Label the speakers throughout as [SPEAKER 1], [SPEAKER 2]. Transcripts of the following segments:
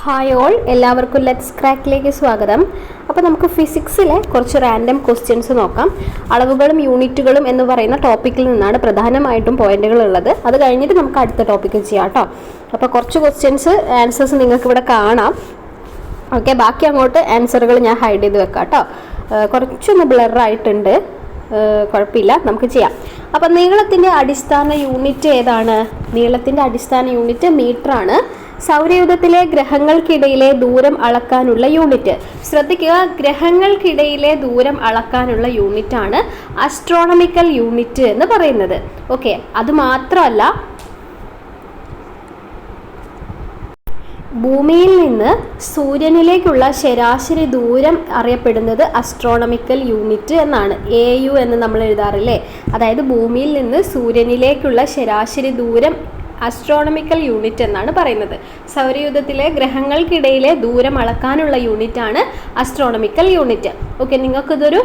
[SPEAKER 1] Hi all, എല്ലാവർക്കും let's ക്രാക്കിലേക്ക് സ്വാഗതം. അപ്പോൾ നമുക്ക് ഫിസിക്സിലെ കുറച്ച് റാൻഡം ക്വസ്റ്റ്യൻസ് നോക്കാം. അളവുകളും യൂണിറ്റുകളും എന്ന് പറയുന്ന ടോപ്പിക്കിൽ നിന്നാണ് പ്രധാനമായിട്ടും പോയിന്റുകൾ ഉള്ളത്. അത് കഴിഞ്ഞിട്ട് നമുക്ക് അടുത്ത ടോപ്പിക്ക് ചെയ്യാം കേട്ടോ. അപ്പോൾ കുറച്ച് ക്വസ്റ്റ്യൻസ് ആൻസേഴ്സ് നിങ്ങൾക്ക് ഇവിടെ കാണാം. ഓക്കെ, ബാക്കി അങ്ങോട്ട് ആൻസറുകൾ ഞാൻ ഹൈഡ് ചെയ്ത് വെക്കാം കേട്ടോ. കുറച്ചൊന്ന് ബ്ലറായിട്ടുണ്ട്, കുഴപ്പമില്ല, നമുക്ക് ചെയ്യാം. അപ്പം നീളത്തിൻ്റെ അടിസ്ഥാന യൂണിറ്റ് ഏതാണ്? നീളത്തിൻ്റെ അടിസ്ഥാന യൂണിറ്റ് മീറ്ററാണ്. സൗരയൂഥത്തിലെ ഗ്രഹങ്ങൾക്കിടയിലെ ദൂരം അളക്കാനുള്ള യൂണിറ്റ്, ശ്രദ്ധിക്കുക, ഗ്രഹങ്ങൾക്കിടയിലെ ദൂരം അളക്കാനുള്ള യൂണിറ്റാണ് അസ്ട്രോണമിക്കൽ യൂണിറ്റ് എന്ന് പറയുന്നത്. ഓക്കെ, അതുമാത്രമല്ല, ഭൂമിയിൽ നിന്ന് സൂര്യനിലേക്കുള്ള ശരാശരി ദൂരം അറിയപ്പെടുന്നത് അസ്ട്രോണമിക്കൽ യൂണിറ്റ് എന്നാണ്. AU എന്ന് നമ്മൾ എഴുതാറില്ലേ? അതായത് ഭൂമിയിൽ നിന്ന് സൂര്യനിലേക്കുള്ള ശരാശരി ദൂരം അസ്ട്രോണമിക്കൽ യൂണിറ്റ് എന്നാണ് പറയുന്നത്. സൗരയൂഥത്തിലെ ഗ്രഹങ്ങൾക്കിടയിലെ ദൂരം അളക്കാനുള്ള യൂണിറ്റാണ് അസ്ട്രോണമിക്കൽ യൂണിറ്റ്. ഓക്കെ, നിങ്ങൾക്കിതൊരു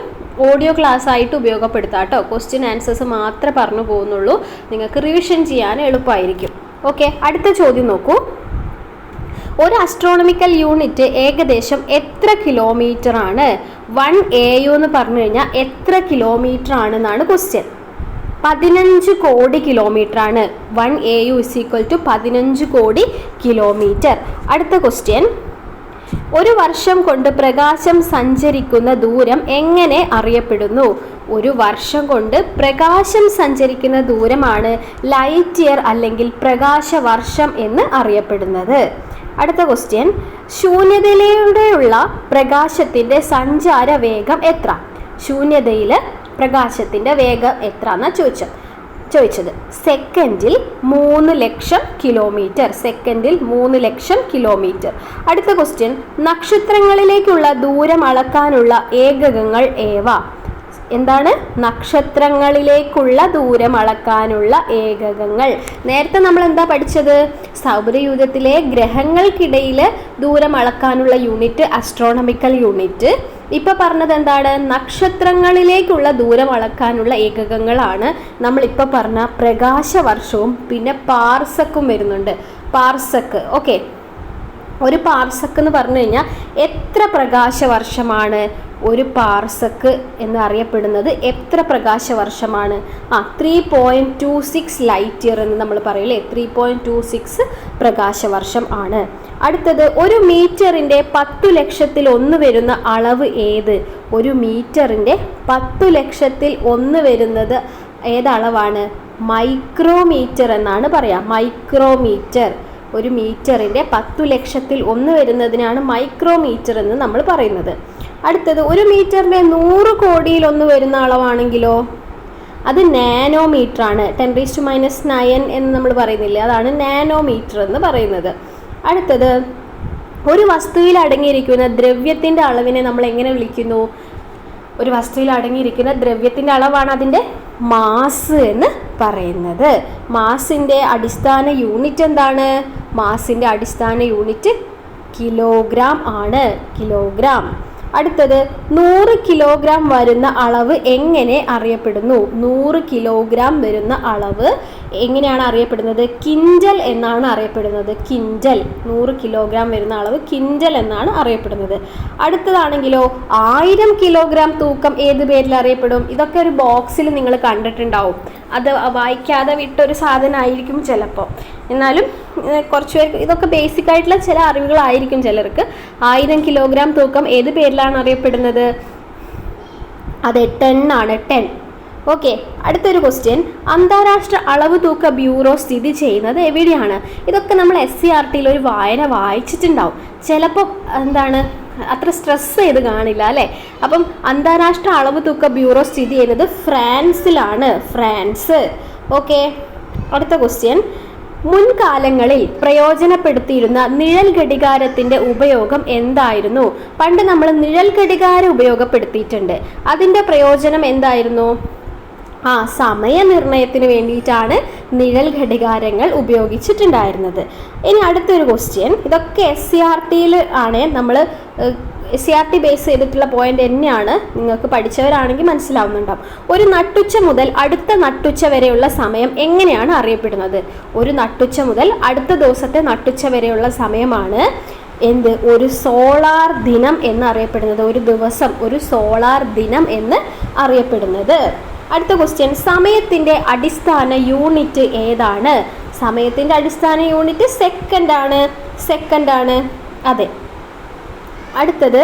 [SPEAKER 1] ഓഡിയോ ക്ലാസ് ആയിട്ട് ഉപയോഗപ്പെടുത്താം കേട്ടോ. ക്വസ്റ്റ്യൻ ആൻസേഴ്സ് മാത്രമേ പറഞ്ഞു പോകുന്നുള്ളൂ, നിങ്ങൾക്ക് റിവിഷൻ ചെയ്യാൻ എളുപ്പമായിരിക്കും. ഓക്കെ, അടുത്ത ചോദ്യം നോക്കൂ. ഒരു അസ്ട്രോണമിക്കൽ യൂണിറ്റ് ഏകദേശം എത്ര കിലോമീറ്റർ ആണ്? 1 AU എന്ന് പറഞ്ഞു കഴിഞ്ഞാൽ എത്ര കിലോമീറ്റർ ആണെന്നാണ് ക്വസ്റ്റ്യൻ. 15 കോടി കിലോമീറ്റർ ആണ്. 1 AU = 15 കോടി കിലോമീറ്റർ. അടുത്ത ക്വസ്റ്റ്യൻ, ഒരു വർഷം കൊണ്ട് പ്രകാശം സഞ്ചരിക്കുന്ന ദൂരം എങ്ങനെ അറിയപ്പെടുന്നു? ഒരു വർഷം കൊണ്ട് പ്രകാശം സഞ്ചരിക്കുന്ന ദൂരമാണ് ലൈറ്റ് ഇയർ അല്ലെങ്കിൽ പ്രകാശവർഷം എന്ന് അറിയപ്പെടുന്നത്. അടുത്ത ക്വസ്റ്റ്യൻ, ശൂന്യതയിലൂടെയുള്ള പ്രകാശത്തിൻ്റെ സഞ്ചാര വേഗം എത്ര? ശൂന്യതയിൽ പ്രകാശത്തിൻ്റെ വേഗം എത്ര എന്നാണ് ചോദിച്ചത്. സെക്കൻഡിൽ 3 ലക്ഷം കിലോമീറ്റർ. സെക്കൻഡിൽ 3 ലക്ഷം കിലോമീറ്റർ. അടുത്ത ക്വസ്റ്റ്യൻ, നക്ഷത്രങ്ങളിലേക്കുള്ള ദൂരം അളക്കാനുള്ള ഏകകങ്ങൾ ഏവ? എന്താണ് നക്ഷത്രങ്ങളിലേക്കുള്ള ദൂരം അളക്കാനുള്ള ഏകകങ്ങൾ? നേരത്തെ നമ്മൾ എന്താ പഠിച്ചത്? സൗരയൂഥത്തിലെ ഗ്രഹങ്ങൾക്കിടയിൽ ദൂരം അളക്കാനുള്ള യൂണിറ്റ് അസ്ട്രോണമിക്കൽ യൂണിറ്റ്. ഇപ്പം പറഞ്ഞത് എന്താണ്? നക്ഷത്രങ്ങളിലേക്കുള്ള ദൂരം അളക്കാനുള്ള ഏകകങ്ങളാണ് നമ്മളിപ്പോൾ പറഞ്ഞ പ്രകാശവർഷവും പിന്നെ പാർസക്കും വരുന്നുണ്ട്. പാർസക്ക്. ഓക്കെ, ഒരു പാർസക്ക് എന്ന് പറഞ്ഞു കഴിഞ്ഞാൽ എത്ര പ്രകാശവർഷമാണ്? ഒരു പാർസക്ക് എന്ന് അറിയപ്പെടുന്നത് എത്ര പ്രകാശവർഷമാണ്? 3.26 ലൈറ്റ് ഇയർ എന്ന് നമ്മൾ പറയില്ലേ? 3.26 പ്രകാശവർഷം ആണ്. അടുത്തത്, ഒരു മീറ്ററിൻ്റെ 10 ലക്ഷത്തിൽ 1 വരുന്ന അളവ് ഏത്? ഒരു മീറ്ററിൻ്റെ 10 ലക്ഷത്തിൽ 1 വരുന്നത് ഏതളവാണ്? മൈക്രോമീറ്റർ എന്നാണ് പറയാം. മൈക്രോമീറ്റർ. ഒരു മീറ്ററിൻ്റെ 10 ലക്ഷത്തിൽ 1 വരുന്നതിനാണ് മൈക്രോമീറ്റർ എന്ന് നമ്മൾ പറയുന്നത്. അടുത്തത്, ഒരു മീറ്ററിൻ്റെ 100 കോടിയിൽ 1 വരുന്ന അളവാണെങ്കിലോ? അത് നാനോമീറ്റർ ആണ്. 10⁻⁹ എന്ന് നമ്മൾ പറയുന്നില്ലേ? അതാണ് നാനോമീറ്റർ എന്ന് പറയുന്നത്. അടുത്തത്, ഒരു വസ്തുവിൽ അടങ്ങിയിരിക്കുന്ന ദ്രവ്യത്തിൻ്റെ അളവിനെ നമ്മൾ എങ്ങനെ വിളിക്കുന്നു? ഒരു വസ്തുവിൽ അടങ്ങിയിരിക്കുന്ന ദ്രവ്യത്തിൻ്റെ അളവാണ് അതിൻ്റെ മാസ് എന്ന് പറയുന്നത്. മാസിൻ്റെ അടിസ്ഥാന യൂണിറ്റ് എന്താണ്? മാസിൻ്റെ അടിസ്ഥാന യൂണിറ്റ് കിലോഗ്രാം ആണ്. കിലോഗ്രാം. അടുത്തത്, 100 കിലോഗ്രാം വരുന്ന അളവ് എങ്ങനെ അറിയപ്പെടുന്നു? 100 കിലോഗ്രാം വരുന്ന അളവ് എങ്ങനെയാണ് അറിയപ്പെടുന്നത്? കിൻഡൽ എന്നാണ് അറിയപ്പെടുന്നത്. കിൻഡൽ. 100 കിലോഗ്രാം വരുന്ന അളവ് കിൻഡൽ എന്നാണ് അറിയപ്പെടുന്നത്. അടുത്തതാണെങ്കിലോ 1000 കിലോഗ്രാം തൂക്കം ഏത് പേരിൽ അറിയപ്പെടും? ഇതൊക്കെ ഒരു ബോക്സിൽ നിങ്ങൾ കണ്ടിട്ടുണ്ടാവും. അത് വായിക്കാതെ വിട്ടൊരു സാധനമായിരിക്കും ചിലപ്പോൾ. എന്നാലും കുറച്ച് പേർക്ക് ഇതൊക്കെ ബേസിക് ആയിട്ടുള്ള ചില അറിവുകളായിരിക്കും ചിലർക്ക്. 1000 കിലോഗ്രാം തൂക്കം ഏത് പേരിലാണ് അറിയപ്പെടുന്നത്? അതെ, 10 ആണ്. 10. ഓക്കെ, അടുത്തൊരു ക്വസ്റ്റ്യൻ, അന്താരാഷ്ട്ര അളവ് തൂക്ക ബ്യൂറോ സ്ഥിതി ചെയ്യുന്നത് എവിടെയാണ്? ഇതൊക്കെ നമ്മൾ SCERTയിൽ ഒരു വായിച്ചിട്ടുണ്ടാവും. ചിലപ്പോൾ എന്താണ് അത്ര സ്ട്രെസ് ചെയ്ത് കാണില്ല അല്ലേ? അപ്പം അന്താരാഷ്ട്ര അളവ് തൂക്ക ബ്യൂറോ സ്ഥിതി ചെയ്യുന്നത് ഫ്രാൻസിലാണ്. ഫ്രാൻസ്. ഓക്കെ, അടുത്ത ക്വസ്റ്റ്യൻ, മുൻകാലങ്ങളിൽ പ്രയോജനപ്പെടുത്തിയിരുന്ന നിഴൽ ഘടികാരത്തിൻ്റെ ഉപയോഗം എന്തായിരുന്നു? പണ്ട് നമ്മൾ നിഴൽ ഘടികാരം ഉപയോഗപ്പെടുത്തിയിട്ടുണ്ട്. അതിൻ്റെ പ്രയോജനം എന്തായിരുന്നു? സമയനിർണയത്തിന് വേണ്ടിയിട്ടാണ് നിഴൽ ഘടികാരങ്ങൾ ഉപയോഗിച്ചിട്ടുണ്ടായിരുന്നത്. ഇനി അടുത്തൊരു ക്വസ്റ്റ്യൻ, ഇതൊക്കെ SCERTയിൽ ആണ്. നമ്മൾ SCERT ബേസ് ചെയ്തിട്ടുള്ള പോയിന്റ് തന്നെയാണ്. നിങ്ങൾക്ക് പഠിച്ചവരാണെങ്കിൽ മനസ്സിലാവുന്നുണ്ടാവും. ഒരു നട്ടുച്ച മുതൽ അടുത്ത നട്ടുച്ച വരെയുള്ള സമയം എങ്ങനെയാണ് അറിയപ്പെടുന്നത്? ഒരു നട്ടുച്ച മുതൽ അടുത്ത ദിവസത്തെ നട്ടുച്ച വരെയുള്ള സമയമാണ് എന്ത് ഒരു സോളാർ ദിനം എന്നറിയപ്പെടുന്നത്, ഒരു ദിവസം ഒരു സോളാർ ദിനം എന്ന് അറിയപ്പെടുന്നത്. അടുത്ത ക്വസ്റ്റ്യൻ, സമയത്തിൻ്റെ അടിസ്ഥാന യൂണിറ്റ് ഏതാണ്? സമയത്തിൻ്റെ അടിസ്ഥാന യൂണിറ്റ് സെക്കൻഡ് ആണ്. അതെ. അടുത്തത്,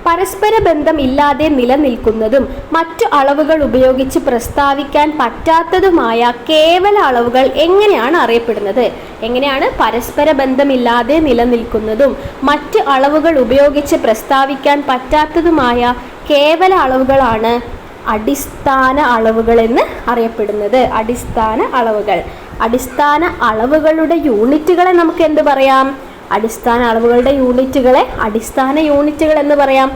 [SPEAKER 1] പരസ്പര ബന്ധം ഇല്ലാതെ നിലനിൽക്കുന്നതും മറ്റു അളവുകൾ ഉപയോഗിച്ച് പ്രസ്താവിക്കാൻ പറ്റാത്തതുമായ കേവല അളവുകൾ എങ്ങനെയാണ് അറിയപ്പെടുന്നത്? എങ്ങനെയാണ് പരസ്പര ബന്ധമില്ലാതെ നിലനിൽക്കുന്നതും മറ്റു അളവുകൾ ഉപയോഗിച്ച് പ്രസ്താവിക്കാൻ പറ്റാത്തതുമായ കേവല അളവുകളാണ് അടിസ്ഥാന അളവുകൾ എന്ന് അറിയപ്പെടുന്നത്. അടിസ്ഥാന അളവുകളുടെ യൂണിറ്റുകളെ നമുക്ക് എന്ത് പറയാം? അടിസ്ഥാന അളവുകളുടെ യൂണിറ്റുകളെ അടിസ്ഥാന യൂണിറ്റുകൾ എന്ന് പറയാം.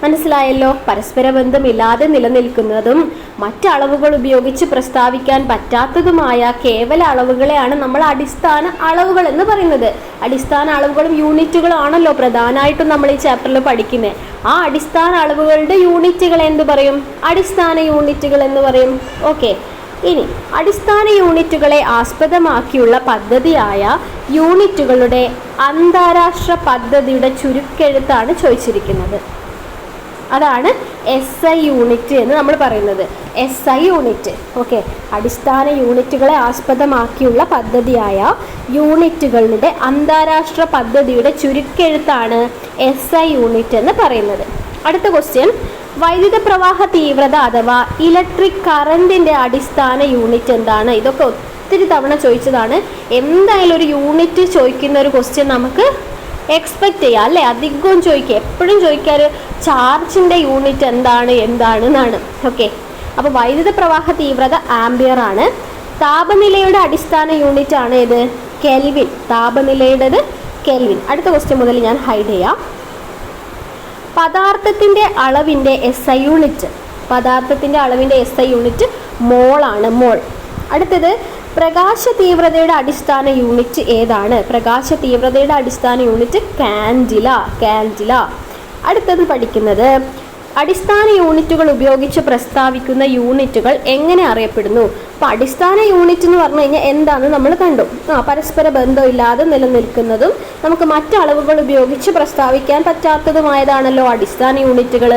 [SPEAKER 1] മനസ്സിലായല്ലോ? പരസ്പര ബന്ധമില്ലാതെ നിലനിൽക്കുന്നതും മറ്റളവുകൾ ഉപയോഗിച്ച് പ്രസ്താവിക്കാൻ പറ്റാത്തതുമായ കേവല അളവുകളെയാണ് നമ്മൾ അടിസ്ഥാന അളവുകൾ എന്ന് പറയുന്നത്. അടിസ്ഥാന അളവുകളും യൂണിറ്റുകളും ആണല്ലോ പ്രധാനമായിട്ടും നമ്മൾ ഈ ചാപ്റ്ററിൽ പഠിക്കുന്നത്. ആ അടിസ്ഥാന അളവുകളുടെ യൂണിറ്റുകൾ എന്ത് പറയും? അടിസ്ഥാന യൂണിറ്റുകൾ എന്ന് പറയും. ഓക്കെ. ഇനി അടിസ്ഥാന യൂണിറ്റുകളെ ആസ്പദമാക്കിയുള്ള പദ്ധതിയായ യൂണിറ്റുകളുടെ അന്താരാഷ്ട്ര പദ്ധതിയുടെ ചുരുക്കെഴുത്താണ് ചോദിച്ചിരിക്കുന്നത്. അതാണ് SI യൂണിറ്റ് എന്ന് നമ്മൾ പറയുന്നത്. SI unit. ഓക്കെ. അടിസ്ഥാന യൂണിറ്റുകളെ ആസ്പദമാക്കിയുള്ള പദ്ധതിയായ യൂണിറ്റുകളുടെ അന്താരാഷ്ട്ര പദ്ധതിയുടെ ചുരുക്കെഴുത്താണ് SI യൂണിറ്റ് എന്ന് പറയുന്നത്. അടുത്ത ക്വസ്റ്റ്യൻ, വൈദ്യുത പ്രവാഹ തീവ്രത അഥവാ ഇലക്ട്രിക് കറണ്ടിൻ്റെ അടിസ്ഥാന യൂണിറ്റ് എന്താണ്? ഇതൊക്കെ ഒത്തിരി തവണ ചോദിച്ചതാണ്. എന്തായാലും ഒരു യൂണിറ്റ് ചോദിക്കുന്ന ഒരു ക്വസ്റ്റ്യൻ നമുക്ക് എക്സ്പെക്റ്റ് ചെയ്യാം അല്ലേ? അധികവും ചോദിക്കുക, എപ്പോഴും ചോദിക്കാറ് ചാർജിൻ്റെ യൂണിറ്റ് എന്താണ് എന്നാണ്. ഓക്കെ. അപ്പോൾ വൈദ്യുത പ്രവാഹ തീവ്രത ആംപിയർ ആണ്. താപനിലയുടെ അടിസ്ഥാന യൂണിറ്റ് ആണ് ഇത് കെൽവിൻ. താപനിലയുടേത് കെൽവിൻ. അടുത്ത ക്വസ്റ്റ്യൻ മുതൽ ഞാൻ ഹൈഡ് ചെയ്യാം. പദാർത്ഥത്തിൻ്റെ അളവിൻ്റെ SI യൂണിറ്റ്. പദാർത്ഥത്തിൻ്റെ അളവിൻ്റെ SI യൂണിറ്റ് മോൾ ആണ്. മോൾ. അടുത്തത്, പ്രകാശ തീവ്രതയുടെ അടിസ്ഥാന യൂണിറ്റ് ഏതാണ്? പ്രകാശ തീവ്രതയുടെ അടിസ്ഥാന യൂണിറ്റ് കാൻഡില. അടുത്തത് പഠിക്കുന്നത്, അടിസ്ഥാന യൂണിറ്റുകൾ ഉപയോഗിച്ച് പ്രസ്താവിക്കുന്ന യൂണിറ്റുകൾ എങ്ങനെ അറിയപ്പെടുന്നു? അപ്പോൾ അടിസ്ഥാന യൂണിറ്റ് എന്ന് പറഞ്ഞു കഴിഞ്ഞാൽ എന്താണെന്ന് നമ്മൾ കണ്ടു. പരസ്പര ബന്ധമില്ലാതെ നിലനിൽക്കുന്നതും നമുക്ക് മറ്റളവുകൾ ഉപയോഗിച്ച് പ്രസ്താവിക്കാൻ പറ്റാത്തതുമായതാണല്ലോ അടിസ്ഥാന യൂണിറ്റുകൾ.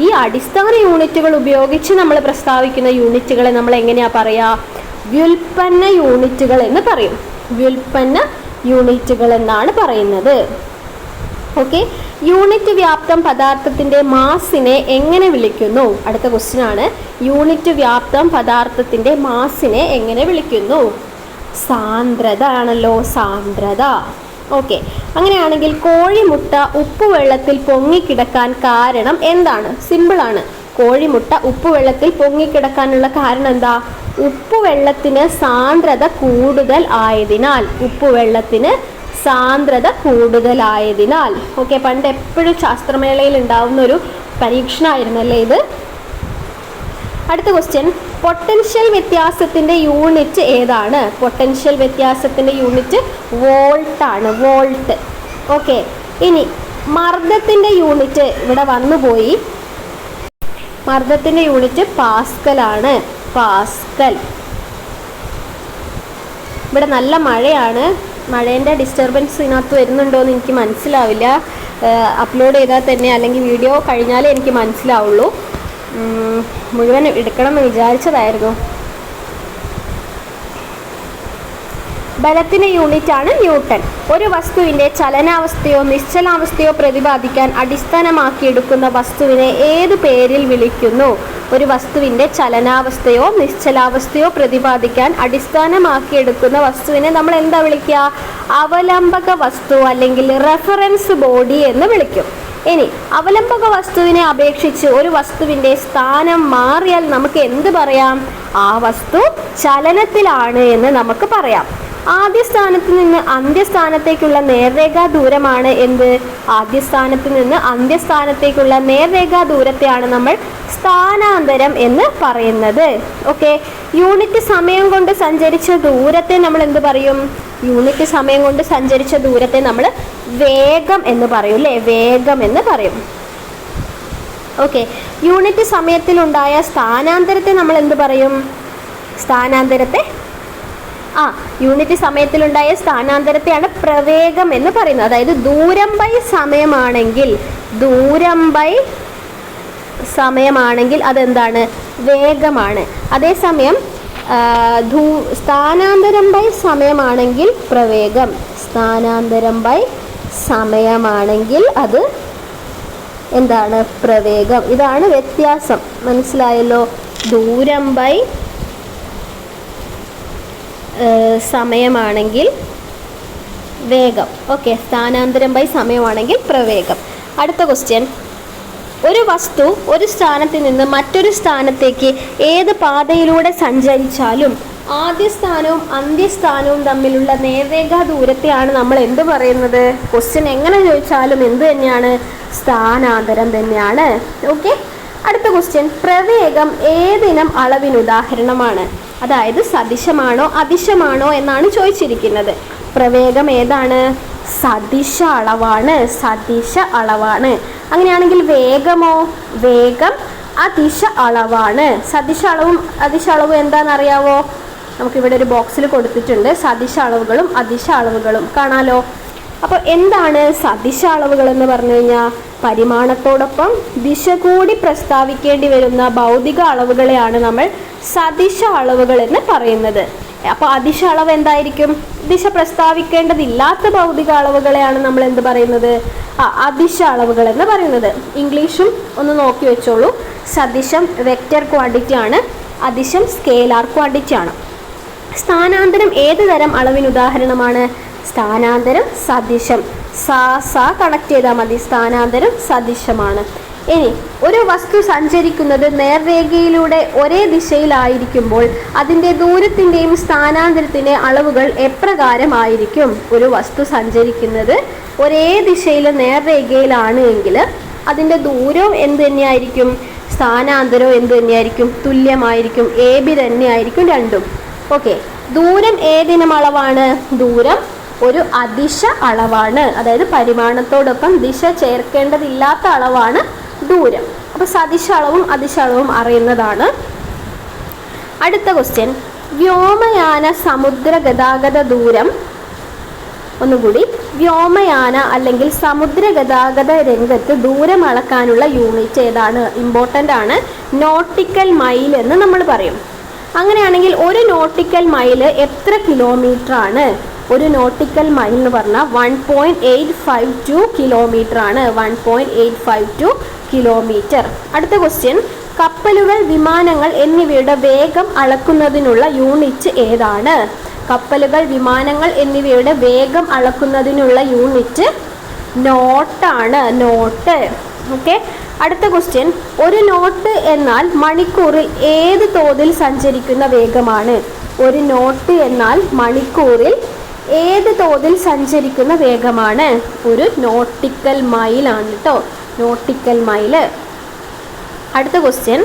[SPEAKER 1] ഈ അടിസ്ഥാന യൂണിറ്റുകൾ ഉപയോഗിച്ച് നമ്മൾ പ്രസ്താവിക്കുന്ന യൂണിറ്റുകളെ നമ്മൾ എങ്ങനെയാ പറയാ? വ്യുൽപ്പന്ന യൂണിറ്റുകൾ എന്ന് പറയും. വ്യുൽപ്പന്ന യൂണിറ്റുകൾ എന്നാണ് പറയുന്നത്. ഓക്കെ. യൂണിറ്റ് വ്യാപ്തം പദാർത്ഥത്തിൻ്റെ മാസിനെ എങ്ങനെ വിളിക്കുന്നു? അടുത്ത ക്വസ്റ്റ്യൻ ആണ്. യൂണിറ്റ് വ്യാപ്തം പദാർത്ഥത്തിൻ്റെ മാസിനെ എങ്ങനെ വിളിക്കുന്നു? സാന്ദ്രത ആണല്ലോ, സാന്ദ്രത. ഓക്കെ. അങ്ങനെയാണെങ്കിൽ കോഴിമുട്ട ഉപ്പുവെള്ളത്തിൽ പൊങ്ങിക്കിടക്കാൻ കാരണം എന്താണ്? സിമ്പിളാണ്. കോഴിമുട്ട ഉപ്പുവെള്ളത്തിൽ പൊങ്ങിക്കിടക്കാനുള്ള കാരണം എന്താ? ഉപ്പുവെള്ളത്തിന് സാന്ദ്രത കൂടുതൽ ആയതിനാൽ. ഉപ്പുവെള്ളത്തിന് സാന്ദ്രത കൂടുതലായതിനാൽ. ഓക്കെ. പണ്ട് എപ്പോഴും ശാസ്ത്രമേളയിൽ ഉണ്ടാവുന്ന ഒരു പരീക്ഷണമായിരുന്നല്ലേ ഇത്. അടുത്ത ക്വസ്റ്റ്യൻ, പൊട്ടൻഷ്യൽ വ്യത്യാസത്തിൻ്റെ യൂണിറ്റ് ഏതാണ്? പൊട്ടൻഷ്യൽ വ്യത്യാസത്തിൻ്റെ യൂണിറ്റ് വോൾട്ട് ആണ്. വോൾട്ട്. ഓക്കെ. ഇനി മർദ്ദത്തിൻ്റെ യൂണിറ്റ് ഇവിടെ വന്നുപോയി. മർദ്ദത്തിൻ്റെ യൂണിറ്റ് പാസ്കൽ ആണ്. പാസ്കൽ. ഇവിടെ നല്ല മഴയാണ്. മഴേൻ്റെ ഡിസ്റ്റർബൻസ് ഇതിനകത്ത് വരുന്നുണ്ടോ എന്ന് എനിക്ക് മനസ്സിലാവില്ല. അപ്ലോഡ് ചെയ്താൽ തന്നെ അല്ലെങ്കിൽ വീഡിയോ കഴിഞ്ഞാലേ എനിക്ക് മനസ്സിലാവുള്ളൂ. മുഴുവൻ എടുക്കണം എന്ന് വിചാരിച്ചതായിരുന്നു. ബലത്തിൻ്റെ യൂണിറ്റാണ് ന്യൂട്ടൺ. ഒരു വസ്തുവിൻ്റെ ചലനാവസ്ഥയോ നിശ്ചലാവസ്ഥയോ പ്രതിപാദിക്കാൻ അടിസ്ഥാനമാക്കിയെടുക്കുന്ന വസ്തുവിനെ ഏത് പേരിൽ വിളിക്കുന്നു? ഒരു വസ്തുവിൻ്റെ ചലനാവസ്ഥയോ നിശ്ചലാവസ്ഥയോ പ്രതിപാദിക്കാൻ അടിസ്ഥാനമാക്കിയെടുക്കുന്ന വസ്തുവിനെ നമ്മൾ എന്താ വിളിക്കുക? അവലംബക വസ്തു അല്ലെങ്കിൽ റെഫറൻസ് ബോഡി എന്ന് വിളിക്കും. ഇനി അവലംബക വസ്തുവിനെ അപേക്ഷിച്ച് ഒരു വസ്തുവിൻ്റെ സ്ഥാനം മാറിയാൽ നമുക്ക് എന്ത് പറയാം? ആ വസ്തു ചലനത്തിലാണ് എന്ന് നമുക്ക് പറയാം. ആദ്യ സ്ഥാനത്ത് നിന്ന് അന്ത്യസ്ഥാനത്തേക്കുള്ള നേർരേഖാ ദൂരമാണ് എന്ത്? ആദ്യ സ്ഥാനത്ത് നിന്ന് അന്ത്യസ്ഥാനത്തേക്കുള്ള നേർരേഖാ ദൂരത്തെയാണ് നമ്മൾ സ്ഥാനാന്തരം എന്ന് പറയുന്നത്. ഓക്കെ. യൂണിറ്റ് സമയം കൊണ്ട് സഞ്ചരിച്ച ദൂരത്തെ നമ്മൾ എന്ത് പറയും? യൂണിറ്റ് സമയം കൊണ്ട് സഞ്ചരിച്ച ദൂരത്തെ നമ്മൾ വേഗം എന്ന് പറയും അല്ലേ? വേഗം എന്ന് പറയും. ഓക്കെ. യൂണിറ്റ് സമയത്തിലുണ്ടായ സ്ഥാനാന്തരത്തെ നമ്മൾ എന്ത് പറയും? സ്ഥാനാന്തരത്തെ യൂണിറ്റ് സമയത്തിലുണ്ടായ സ്ഥാനാന്തരത്തെയാണ് പ്രവേഗം എന്ന് പറയുന്നത്. അതായത് ദൂരം ബൈ സമയമാണെങ്കിൽ അതെന്താണ്? വേഗമാണ്. അതേസമയം സ്ഥാനാന്തരം ബൈ സമയമാണെങ്കിൽ പ്രവേഗം. സ്ഥാനാന്തരം ബൈ സമയമാണെങ്കിൽ അത് എന്താണ്? പ്രവേഗം. ഇതാണ് വ്യത്യാസം. മനസ്സിലായല്ലോ? ദൂരം ബൈ സമയമാണെങ്കിൽ വേഗം. ഓക്കെ, സ്ഥാനാന്തരം ബൈ സമയമാണെങ്കിൽ പ്രവേഗം. അടുത്ത ക്വസ്റ്റ്യൻ, ഒരു വസ്തു ഒരു സ്ഥാനത്ത് നിന്ന് മറ്റൊരു സ്ഥാനത്തേക്ക് ഏത് പാതയിലൂടെ സഞ്ചരിച്ചാലും ആദ്യ സ്ഥാനവും അന്ത്യസ്ഥാനവും തമ്മിലുള്ള നേർരേഖാ ദൂരത്തെയാണ് നമ്മൾ എന്ത് പറയുന്നത്? ക്വസ്റ്റ്യൻ എങ്ങനെ ചോദിച്ചാലും എന്ത് തന്നെയാണ്? സ്ഥാനാന്തരം തന്നെയാണ്. ഓക്കെ, അടുത്ത ക്വസ്റ്റ്യൻ, പ്രവേഗം ഏതിനം അളവിന് ഉദാഹരണമാണ്? അതായത് സദിശമാണോ അദിശമാണോ എന്നാണ് ചോദിച്ചിരിക്കുന്നത്. പ്രവേഗം ഏതാണ്? സദിശ അളവാണ്. അങ്ങനെയാണെങ്കിൽ വേഗമോ? വേഗം അതിശ അളവാണ്. സദിശ അളവും അതിശ അളവും എന്താണെന്നറിയാവോ? നമുക്കിവിടെ ഒരു ബോക്സിൽ കൊടുത്തിട്ടുണ്ട്. സദിശ അളവുകളും അതിശ അളവുകളും കാണാലോ. അപ്പോൾ എന്താണ് സദിശ അളവുകൾ എന്ന് പറഞ്ഞു കഴിഞ്ഞാൽ? പരിമാണത്തോടൊപ്പം ദിശ കൂടി പ്രസ്താവിക്കേണ്ടി വരുന്ന ഭൗതിക അളവുകളെയാണ് നമ്മൾ സദിശ അളവുകൾ എന്ന് പറയുന്നത്. അപ്പോൾ അതിശ അളവ് എന്തായിരിക്കും? ദിശ പ്രസ്താവിക്കേണ്ടതില്ലാത്ത ഭൗതിക അളവുകളെയാണ് നമ്മൾ എന്ത് പറയുന്നത്? അതിശ അളവുകൾ എന്ന് പറയുന്നത്. ഇംഗ്ലീഷും ഒന്ന് നോക്കി വെച്ചോളൂ. സദിശം വെക്റ്റർ ക്വാണ്ടിറ്റി ആണ്, അതിശം സ്കേലാർ ക്വാണ്ടിറ്റി ആണ്. സ്ഥാനാന്തരം ഏത് തരം അളവിന് ഉദാഹരണമാണ്? സ്ഥാനാന്തരം സദിശം. കണക്ട് ചെയ്താൽ മതി. സ്ഥാനാന്തരം സദിശമാണ്. ഇനി ഒരു വസ്തു സഞ്ചരിക്കുന്നത് നേർരേഖയിലൂടെ ഒരേ ദിശയിലായിരിക്കുമ്പോൾ അതിൻ്റെ ദൂരത്തിൻ്റെയും സ്ഥാനാന്തരത്തിൻ്റെ അളവുകൾ എപ്രകാരമായിരിക്കും? ഒരു വസ്തു സഞ്ചരിക്കുന്നത് ഒരേ ദിശയിൽ നേർരേഖയിലാണ് എങ്കിൽ അതിൻ്റെ ദൂരവും എന്ത് തന്നെയായിരിക്കും? സ്ഥാനാന്തരവും എന്ത് തന്നെയായിരിക്കും? തുല്യമായിരിക്കും. AB തന്നെയായിരിക്കും രണ്ടും. ഓക്കെ, ദൂരം ഏതിനം അളവാണ്? ദൂരം ഒരു അതിശ അളവാണ്. അതായത് പരിമാണത്തോടൊപ്പം ദിശ ചേർക്കേണ്ടതില്ലാത്ത അളവാണ് ദൂരം. അപ്പോൾ സദിശ അളവും അതിശ അളവും അറിയുന്നതാണ്. അടുത്ത ക്വസ്റ്റ്യൻ, വ്യോമയാന സമുദ്ര ഗതാഗത ദൂരം. ഒന്നുകൂടി, വ്യോമയാന അല്ലെങ്കിൽ സമുദ്ര ഗതാഗത രംഗത്ത് ദൂരം അളക്കാനുള്ള യൂണിറ്റ് ഏതാണ്? ഇമ്പോർട്ടൻ്റ് ആണ്. നോട്ടിക്കൽ മൈൽ എന്ന് നമ്മൾ പറയും. അങ്ങനെയാണെങ്കിൽ ഒരു നോട്ടിക്കൽ മൈല് എത്ര കിലോമീറ്റർ ആണ്? ഒരു നോട്ടിക്കൽ മൈൽ എന്ന് പറഞ്ഞാൽ 1.852 കിലോമീറ്റർ ആണ്. 1.852 കിലോമീറ്റർ. അടുത്ത ക്വസ്റ്റ്യൻ, കപ്പലുകൾ, വിമാനങ്ങൾ എന്നിവയുടെ വേഗം അളക്കുന്നതിനുള്ള യൂണിറ്റ് ഏതാണ്? കപ്പലുകൾ, വിമാനങ്ങൾ എന്നിവയുടെ വേഗം അളക്കുന്നതിനുള്ള യൂണിറ്റ് നോട്ടാണ്. നോട്ട്. ഓക്കെ, അടുത്ത ക്വസ്റ്റ്യൻ, ഒരു നോട്ട് എന്നാൽ മണിക്കൂറിൽ ഏത് തോതിൽ സഞ്ചരിക്കുന്ന വേഗമാണ്? ഒരു നോട്ട് എന്നാൽ മണിക്കൂറിൽ ഏത് തോതിൽ സഞ്ചരിക്കുന്ന വേഗമാണ്? ഒരു നോട്ടിക്കൽ മൈലാണ് കേട്ടോ. Nautical mile. അടുത്ത ക്വസ്റ്റ്യൻ,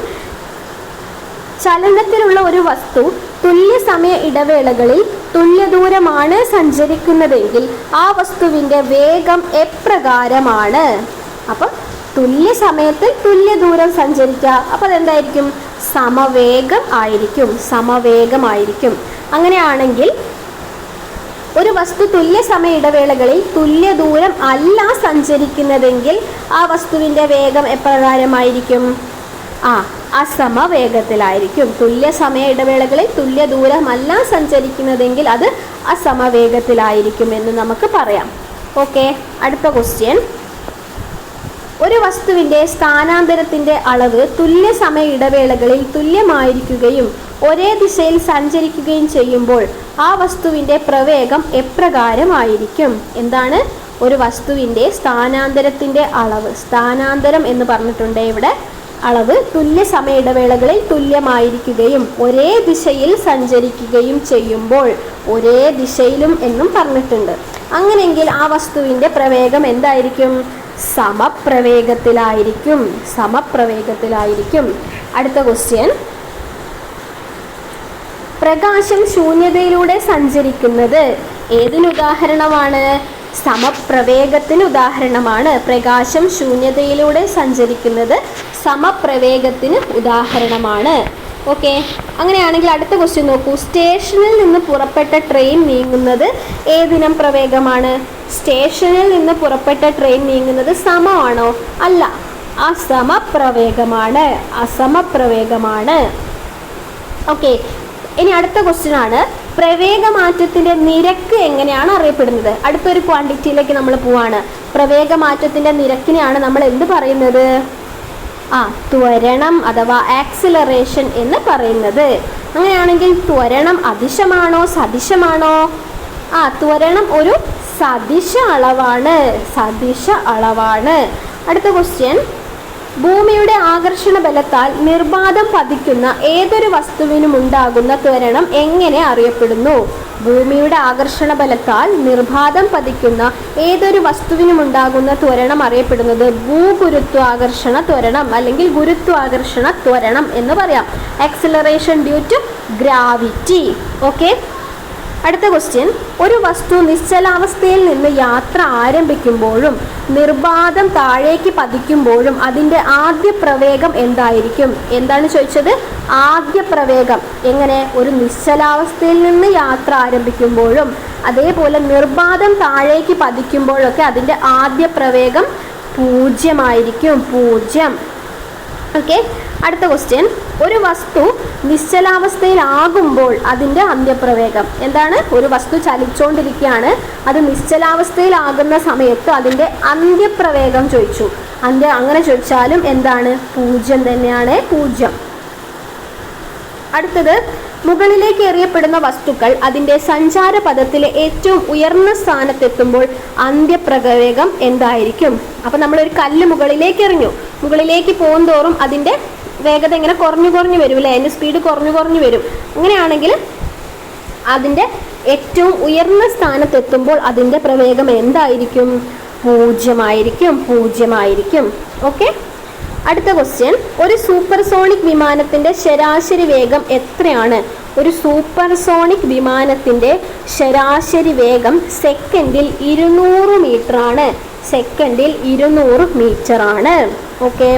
[SPEAKER 1] ചലനത്തിലുള്ള ഒരു വസ്തു തുല്യ സമയ ഇടവേളകളിൽ തുല്യ ദൂരമാണ് സഞ്ചരിക്കുന്നതെങ്കിൽ ആ വസ്തുവിൻ്റെ വേഗം എപ്രകാരമാണ്? അപ്പം തുല്യ സമയത്തിൽ തുല്യ ദൂരം സഞ്ചരിക്കുക. അപ്പോൾ അതെന്തായിരിക്കും? സമവേഗമായിരിക്കും. അങ്ങനെയാണെങ്കിൽ ഒരു വസ്തു തുല്യ സമയ ഇടവേളകളിൽ തുല്യ ദൂരം അല്ല സഞ്ചരിക്കുന്നതെങ്കിൽ ആ വസ്തുവിൻ്റെ വേഗം എപ്രകാരമായിരിക്കും? അസമവേഗത്തിലായിരിക്കും. തുല്യ സമയ ഇടവേളകളിൽ തുല്യ ദൂരമല്ല സഞ്ചരിക്കുന്നതെങ്കിൽ അത് അസമവേഗത്തിലായിരിക്കും എന്ന് നമുക്ക് പറയാം. ഓക്കെ, അടുത്ത ക്വസ്റ്റ്യൻ, ഒരു വസ്തുവിൻ്റെ സ്ഥാനാന്തരത്തിൻ്റെ അളവ് തുല്യ സമയ ഇടവേളകളിൽ തുല്യമായിരിക്കുകയും ഒരേ ദിശയിൽ സഞ്ചരിക്കുകയും ചെയ്യുമ്പോൾ ആ വസ്തുവിൻ്റെ പ്രവേഗം എപ്രകാരമായിരിക്കും? എന്താണ്? ഒരു വസ്തുവിൻ്റെ സ്ഥാനാന്തരത്തിൻ്റെ അളവ്. സ്ഥാനാന്തരം എന്ന് പറഞ്ഞിട്ടുണ്ട് ഇവിടെ. അളവ് തുല്യ സമയ ഇടവേളകളിൽ തുല്യമായിരിക്കുകയും ഒരേ ദിശയിൽ സഞ്ചരിക്കുകയും ചെയ്യുമ്പോൾ ഒരേ ദിശയിലും എന്നും പറഞ്ഞിട്ടുണ്ട്. അങ്ങനെയെങ്കിൽ ആ വസ്തുവിൻ്റെ പ്രവേഗം എന്തായിരിക്കും? സമപ്രവേഗത്തിലായിരിക്കും. അടുത്ത ക്വസ്റ്റ്യൻ, പ്രകാശം ശൂന്യതയിലൂടെ സഞ്ചരിക്കുന്നത് ഏതിനുദാഹരണമാണ്? സമപ്രവേഗത്തിന് ഉദാഹരണമാണ്. പ്രകാശം ശൂന്യതയിലൂടെ സഞ്ചരിക്കുന്നത് സമപ്രവേഗത്തിന് ഉദാഹരണമാണ്. ഓക്കെ, അങ്ങനെയാണെങ്കിൽ അടുത്ത ക്വസ്റ്റ്യൻ നോക്കൂ. സ്റ്റേഷനിൽ നിന്ന് പുറപ്പെട്ട ട്രെയിൻ നീങ്ങുന്നത് ഏതിനം പ്രവേഗമാണ്? സ്റ്റേഷനിൽ നിന്ന് പുറപ്പെട്ട ട്രെയിൻ നീങ്ങുന്നത് സമമാണോ? അല്ല, അസമപ്രവേഗമാണ്. അസമപ്രവേഗമാണ്. ഓക്കെ, ഇനി അടുത്ത ക്വസ്റ്റ്യൻ ആണ്, പ്രവേഗമാറ്റത്തിന്റെ നിരക്ക് എങ്ങനെയാണ് അറിയപ്പെടുന്നത്? അടുത്തൊരു ക്വാണ്ടിറ്റിയിലേക്ക് നമ്മൾ പോവാണ്. പ്രവേഗമാറ്റത്തിന്റെ നിരക്കിനെയാണ് നമ്മൾ എന്ത് പറയുന്നത്? ത്വരണം അഥവാ ആക്സിലറേഷൻ എന്ന് പറയുന്നത്. അങ്ങനെയാണെങ്കിൽ ത്വരണം അദിശമാണോ സദിശമാണോ? ത്വരണം ഒരു സദിശ അളവാണ്. സദിശ അളവാണ്. അടുത്ത ക്വസ്റ്റ്യൻ, ഭൂമിയുടെ ആകർഷണ ബലത്താൽ നിർബാധം പതിക്കുന്ന ഏതൊരു വസ്തുവിനും ഉണ്ടാകുന്ന ത്വരണം എങ്ങനെ അറിയപ്പെടുന്നു? ഭൂമിയുടെ ആകർഷണ ബലത്താൽ നിർബാധം പതിക്കുന്ന ഏതൊരു വസ്തുവിനും ഉണ്ടാകുന്ന ത്വരണം അറിയപ്പെടുന്നത് ഭൂഗുരുത്വാകർഷണ ത്വരണം അല്ലെങ്കിൽ ഗുരുത്വാകർഷണ ത്വരണം എന്ന് പറയാം. Acceleration due to gravity. Okay, അടുത്ത ക്വസ്റ്റ്യൻ, ഒരു വസ്തു നിശ്ചലാവസ്ഥയിൽ നിന്ന് യാത്ര ആരംഭിക്കുമ്പോഴും നിർബാധം താഴേക്ക് പതിക്കുമ്പോഴും അതിൻ്റെ ആദ്യ പ്രവേഗം എന്തായിരിക്കും? എന്താണ് ചോദിച്ചത്? ആദ്യ പ്രവേഗം. എങ്ങനെ? ഒരു നിശ്ചലാവസ്ഥയിൽ നിന്ന് യാത്ര ആരംഭിക്കുമ്പോഴും അതേപോലെ നിർബാധം താഴേക്ക് പതിക്കുമ്പോഴൊക്കെ അതിൻ്റെ ആദ്യ പ്രവേഗം 0 ആയിരിക്കും. 0. ഓക്കെ, അടുത്ത ക്വസ്റ്റ്യൻ, ഒരു വസ്തു നിശ്ചലാവസ്ഥയിലാകുമ്പോൾ അതിൻ്റെ അന്ത്യപ്രവേഗം എന്താണ്? ഒരു വസ്തു ചലിച്ചുകൊണ്ടിരിക്കുകയാണ്, അത് നിശ്ചലാവസ്ഥയിലാകുന്ന സമയത്ത് അതിൻ്റെ അന്ത്യപ്രവേഗം ചോദിച്ചു. അങ്ങനെ ചോദിച്ചാലും എന്താണ്? 0 തന്നെയാണ്. 0. അടുത്തത്, മുകളിലേക്ക് എറിയപ്പെടുന്ന വസ്തുക്കൾ അതിൻ്റെ സഞ്ചാരപഥത്തിലെ ഏറ്റവും ഉയർന്ന സ്ഥാനത്തെത്തുമ്പോൾ അന്ത്യപ്രവേഗം എന്തായിരിക്കും? അപ്പം നമ്മളൊരു കല്ല് മുകളിലേക്ക് എറിഞ്ഞു. മുകളിലേക്ക് പോകുന്തോറും അതിൻ്റെ വേഗത ഇങ്ങനെ കുറഞ്ഞു വരും അല്ലേ? അതിൻ്റെ സ്പീഡ് കുറഞ്ഞു വരും. അങ്ങനെയാണെങ്കിൽ അതിൻ്റെ ഏറ്റവും ഉയർന്ന സ്ഥാനത്തെത്തുമ്പോൾ അതിൻ്റെ പ്രവേഗം എന്തായിരിക്കും? 0 ആയിരിക്കും. 0 ആയിരിക്കും. ഓക്കെ, അടുത്ത ക്വസ്റ്റ്യൻ, ഒരു സൂപ്പർസോണിക് വിമാനത്തിൻ്റെ ശരാശരി വേഗം എത്രയാണ്? ഒരു സൂപ്പർസോണിക് വിമാനത്തിൻ്റെ ശരാശരി വേഗം സെക്കൻഡിൽ 200 മീറ്റർ ആണ്. സെക്കൻഡിൽ 200 മീറ്റർ ആണ്. ഓക്കെ,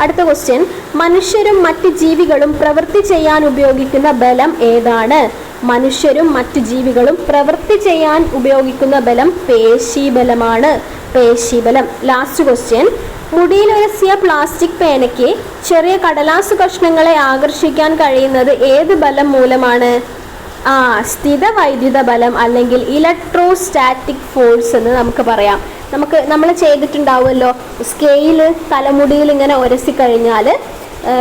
[SPEAKER 1] അടുത്ത ക്വസ്റ്റ്യൻ, മനുഷ്യരും മറ്റ് ജീവികളും പ്രവൃത്തി ചെയ്യാൻ ഉപയോഗിക്കുന്ന ബലം ഏതാണ്? മനുഷ്യരും മറ്റ് ജീവികളും പ്രവൃത്തി ചെയ്യാൻ ഉപയോഗിക്കുന്ന ബലം പേശീബലമാണ്. പേശീബലം. ലാസ്റ്റ് ക്വസ്റ്റ്യൻ, മുടിയിലുരസിയ പ്ലാസ്റ്റിക് പേനയ്ക്ക് ചെറിയ കടലാസു കഷ്ണങ്ങളെ ആകർഷിക്കാൻ കഴിയുന്നത് ഏത് ബലം മൂലമാണ്? സ്ഥിത വൈദ്യുത ബലം അല്ലെങ്കിൽ ഇലക്ട്രോസ്റ്റാറ്റിക് ഫോഴ്സ് എന്ന് നമുക്ക് പറയാം. നമ്മൾ ചെയ്തിട്ടുണ്ടാവുമല്ലോ, സ്കെയിൽ തലമുടിയിൽ ഇങ്ങനെ ഉരസി കഴിഞ്ഞാൽ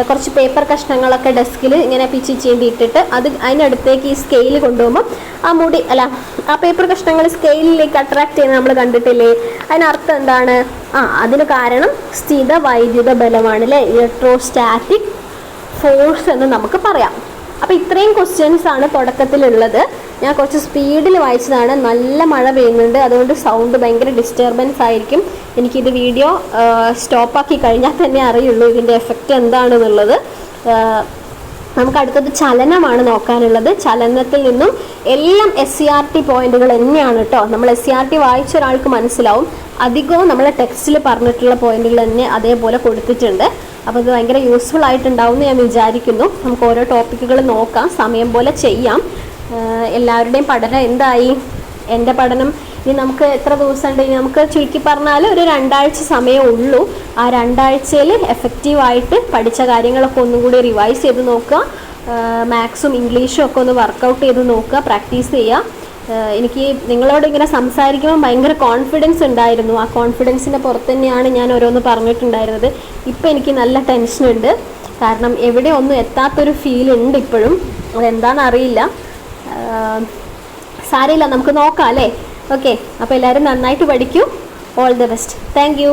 [SPEAKER 1] കുറച്ച് പേപ്പർ കഷ്ണങ്ങളൊക്കെ ഡെസ്കിൽ ഇങ്ങനെ പിച്ചി ചീന്തിയിട്ടിട്ട് അതിനടുത്തേക്ക് ഈ സ്കെയിൽ കൊണ്ടുപോകുമ്പോൾ ആ പേപ്പർ കഷ്ണങ്ങൾ സ്കെയിലിലേക്ക് അട്രാക്ട് ചെയ്യുന്നത് നമ്മൾ കണ്ടിട്ടില്ലേ? അതിനർത്ഥം എന്താണ്? അതിന് കാരണം സ്ഥിത വൈദ്യുത ബലമാണ് അല്ലേ? ഇലക്ട്രോസ്റ്റാറ്റിക് ഫോഴ്സ് എന്ന് നമുക്ക് പറയാം. അപ്പോൾ ഇത്രയും ക്വസ്റ്റ്യൻസ് ആണ് തുടക്കത്തിലുള്ളത്. ഞാൻ കുറച്ച് സ്പീഡിൽ വായിച്ചതാണ്. നല്ല മഴ പെയ്യുന്നുണ്ട്, അതുകൊണ്ട് സൗണ്ട് ഭയങ്കര ഡിസ്റ്റർബൻസ് ആയിരിക്കും. എനിക്കിത് വീഡിയോ സ്റ്റോപ്പാക്കി കഴിഞ്ഞാൽ തന്നെ അറിയുള്ളൂ ഇതിൻ്റെ എഫക്റ്റ് എന്താണെന്നുള്ളത്. നമുക്ക് അടുത്തത് ചലനമാണ് നോക്കാനുള്ളത്. ചലനത്തിൽ നിന്നും എല്ലാം SCERT പോയിന്റുകൾ തന്നെയാണ് കേട്ടോ. നമ്മൾ SCERT വായിച്ച ഒരാൾക്ക് മനസ്സിലാവും. അധികവും നമ്മളെ ടെക്സ്റ്റിൽ പറഞ്ഞിട്ടുള്ള പോയിന്റുകൾ തന്നെ അതേപോലെ കൊടുത്തിട്ടുണ്ട്. അപ്പോൾ ഇത് ഭയങ്കര യൂസ്ഫുൾ ആയിട്ടുണ്ടാവും എന്ന് ഞാൻ വിചാരിക്കുന്നു. നമുക്ക് ഓരോ ടോപ്പിക്കുകൾ നോക്കാം, സമയം പോലെ ചെയ്യാം. എല്ലാവരുടെയും പഠനം എന്തായി? എൻ്റെ പഠനം ഇനി നമുക്ക് എത്ര ദിവസമുണ്ട്? ഇനി നമുക്ക് ചുരുക്കി പറഞ്ഞാൽ ഒരു 2 ആഴ്ച സമയമേ ഉള്ളൂ. ആ 2 ആഴ്ചയിൽ എഫക്റ്റീവായിട്ട് പഠിച്ച കാര്യങ്ങളൊക്കെ ഒന്നും കൂടി റിവൈസ് ചെയ്ത് നോക്കുക. മാത്സും ഇംഗ്ലീഷും ഒക്കെ ഒന്ന് വർക്കൗട്ട് ചെയ്ത് നോക്കുക, പ്രാക്ടീസ് ചെയ്യുക. എനിക്ക് നിങ്ങളോട് ഇങ്ങനെ സംസാരിക്കുമ്പോൾ ഭയങ്കര കോൺഫിഡൻസ് ഉണ്ടായിരുന്നു. ആ കോൺഫിഡൻസിൻ്റെ പുറത്ത് തന്നെയാണ് ഞാൻ ഓരോന്ന് പറഞ്ഞിട്ടുണ്ടായിരുന്നത്. ഇപ്പം എനിക്ക് നല്ല ടെൻഷനുണ്ട്, കാരണം എവിടെ ഒന്നും എത്താത്തൊരു ഫീൽ ഉണ്ട് ഇപ്പോഴും. അതെന്താണെന്ന് അറിയില്ല. സാരമില്ല, നമുക്ക് നോക്കാം അല്ലേ? ഓക്കെ, അപ്പോൾ എല്ലാവരും നന്നായിട്ട് പഠിക്കൂ. All the best. Thank U.